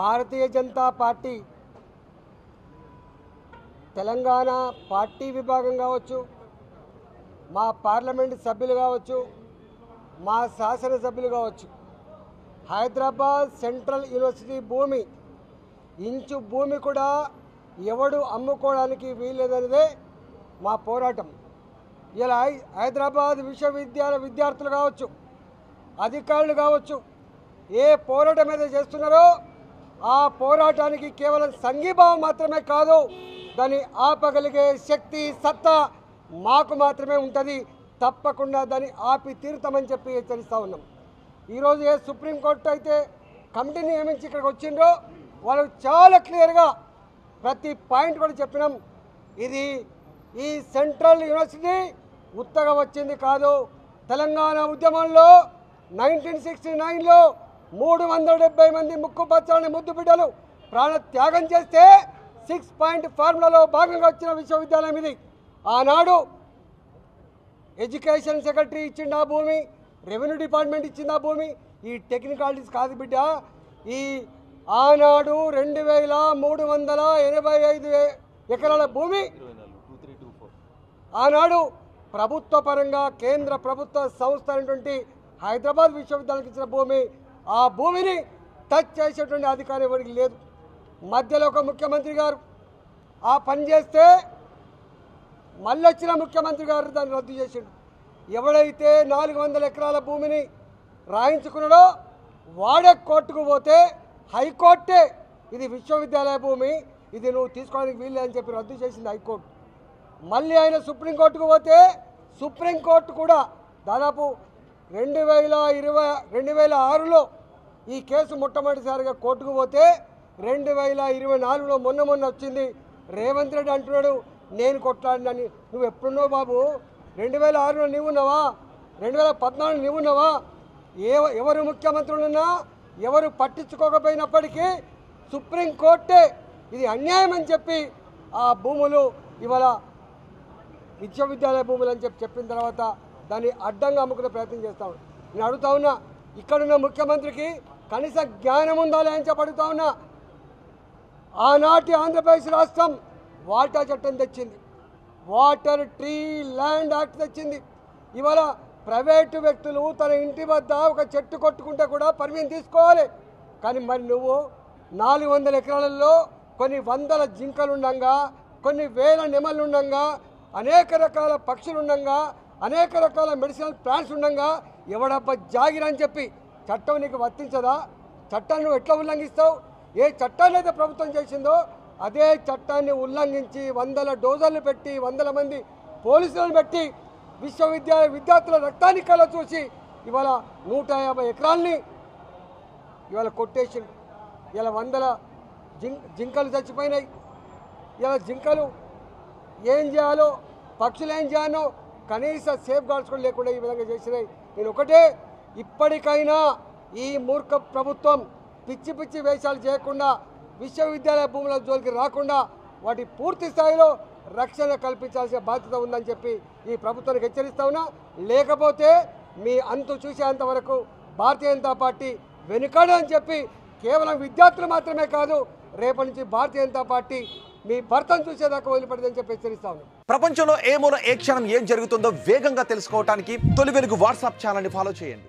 Bharatiya Janata party Telangana party విభాగం కావచ్చు, మా పార్లమెంట్ సభ్యులు కావచ్చు, మా శాసనసభ్యులు కావచ్చు, హైదరాబాద్ సెంట్రల్ యూనివర్సిటీ భూమి ఇంచు భూమి కూడా ఎవడు అమ్ముకోవడానికి వీల్లేదనేదే మా పోరాటం. ఇలా హైదరాబాద్ విశ్వవిద్యాలయ విద్యార్థులు కావచ్చు, అధికారులు కావచ్చు, ఏ పోరాటం మీద చేస్తున్నారో ఆ పోరాటానికి కేవలం సంఘీభావం మాత్రమే కాదు, దాన్ని ఆపగలిగే శక్తి సత్తా మాకు మాత్రమే ఉంటుంది. తప్పకుండా దాన్ని ఆపి తీరుతామని చెప్పి హెచ్చరిస్తూ ఉన్నాం. ఈరోజు ఏ సుప్రీంకోర్టు అయితే కమిటీని నియమించి ఇక్కడికి వచ్చిండ్రో వాళ్ళు చాలా క్లియర్గా ప్రతి పాయింట్ కూడా చెప్పినాం. ఇది ఈ సెంట్రల్ యూనివర్సిటీ ఉత్తగా వచ్చింది కాదు. తెలంగాణ ఉద్యమంలో 1969లో 370 మంది ముక్కుపచ్చని ముద్దు బిడ్డలు ప్రాణ త్యాగం చేస్తే 6 పాయింట్ ఫార్ములాలో భాగంగా వచ్చిన విశ్వవిద్యాలయం ఇది. ఆనాడు ఎడ్యుకేషన్ సెక్రటరీ ఇచ్చింది ఆ భూమి, రెవెన్యూ డిపార్ట్మెంట్ ఇచ్చింది ఆ భూమి. ఈ టెక్నికాలిటీస్ కాదు బిడ్డ. ఈ ఆనాడు 2385 ఎకరాల భూమి ఆనాడు ప్రభుత్వ పరంగా కేంద్ర ప్రభుత్వ సంస్థ అయినటువంటి హైదరాబాద్ విశ్వవిద్యాలయానికి ఇచ్చిన భూమి. ఆ భూమిని టచ్ చేసేటువంటి అధికారం ఎవరికి లేదు. మధ్యలో ఒక ముఖ్యమంత్రి గారు ఆ పని చేస్తే మళ్ళీ వచ్చిన ముఖ్యమంత్రి గారు దాన్ని రద్దు చేసిండు. ఎవడైతే 400 ఎకరాల భూమిని రాయించుకున్నాడో వాడే కోర్టుకు పోతే హైకోర్టే ఇది విశ్వవిద్యాలయ భూమి, ఇది నువ్వు తీసుకోవడానికి వీల్లేదు అని చెప్పి రద్దు చేసింది హైకోర్టు. మళ్ళీ ఆయన సుప్రీంకోర్టుకు పోతే సుప్రీంకోర్టు కూడా దాదాపు 2006లో ఈ కేసు మొట్టమొదటిసారిగా కోర్టుకు పోతే 2024లో మొన్న వచ్చింది. రేవంత్ రెడ్డి అంటున్నాడు నేను కొట్లాడినని. నువ్వు ఎప్పుడున్నావు బాబు? 2006లో నీవు ఉన్నావా? 2014 నీవు ఉన్నావా? ఎవరు ముఖ్యమంత్రులున్నా ఎవరు పట్టించుకోకపోయినప్పటికీ సుప్రీంకోర్టే ఇది అన్యాయం అని చెప్పి ఆ భూములు ఇవాళ విశ్వవిద్యాలయ భూములు అని చెప్పిన తర్వాత దాన్ని అడ్డంగా అమ్ముకునే ప్రయత్నం చేస్తాను. నేను అడుగుతా ఉన్నా, ఇక్కడున్న ముఖ్యమంత్రికి కనీస జ్ఞానం ఉందా అని చెప్పి అడుగుతా ఉన్నా. ఆనాటి ఆంధ్రప్రదేశ్ రాష్ట్రం వాటా చట్టం తెచ్చింది, వాటర్ ట్రీ ల్యాండ్ యాక్ట్ తెచ్చింది. ఇవాళ ప్రైవేటు వ్యక్తులు తన ఇంటి వద్ద ఒక చెట్టు కొట్టుకుంటే కూడా పర్మిషన్ తీసుకోవాలి. కానీ మరి నువ్వు 400 ఎకరాలలో కొన్ని వందల జింకలు ఉండంగా, కొన్ని వేల నెమళ్ళు ఉండంగా, అనేక రకాల పక్షులు ఉండంగా, అనేక రకాల మెడిసినల్ ప్లాంట్స్ ఉండంగా ఎవడబ్బా జాగిరని చెప్పి చట్టం నీకు వర్తించదా? చట్టాన్ని నువ్వు ఎట్లా ఉల్లంఘిస్తావు? ఏ చట్టాన్ని అయితే ప్రభుత్వం చేసిందో అదే చట్టాన్ని ఉల్లంఘించి 100 డోజర్లు పెట్టి 100 మంది పోలీసులను పెట్టి విశ్వవిద్యాలయ విద్యార్థుల రక్తాన్ని కళ్ళ చూసి ఇవాళ 150 ఎకరాల్ని ఇవాళ కొట్టేసి ఇలా 100 జింకలు చచ్చిపోయినాయి. ఇలా జింకలు ఏం చేయాలో, పక్షులు ఏం చేయాలో కనీస సేఫ్ గార్డ్స్ కూడా లేకుండా ఈ విధంగా చేసినాయి. నేను ఒకటే, ఇప్పటికైనా ఈ మూర్ఖ ప్రభుత్వం పిచ్చి పిచ్చి వేషాలు చేయకుండా విశ్వవిద్యాలయ భూముల జోలికి రాకుండా వాటి పూర్తి స్థాయిలో రక్షణ కల్పించాల్సిన బాధ్యత ఉందని చెప్పి ఈ ప్రభుత్వానికి హెచ్చరిస్తా ఉన్నా. లేకపోతే మీ అంతు చూసేంత వరకు భారతీయ జనతా పార్టీ వెనుకాడని చెప్పి కేవలం విద్యార్థులు మాత్రమే కాదు, రేపటి నుంచి భారతీయ జనతా పార్టీ మీ భర్తను చూసేదాకా వదిలిపడదని చెప్పి హెచ్చరిస్తా ఉన్నాం. ప్రపంచంలో ఏ మూల ఏ క్షణం ఏం జరుగుతుందో వేగంగా తెలుసుకోవడానికి తొలి వెలుగు వాట్సాప్ ఛానల్ని ఫాలో చేయండి.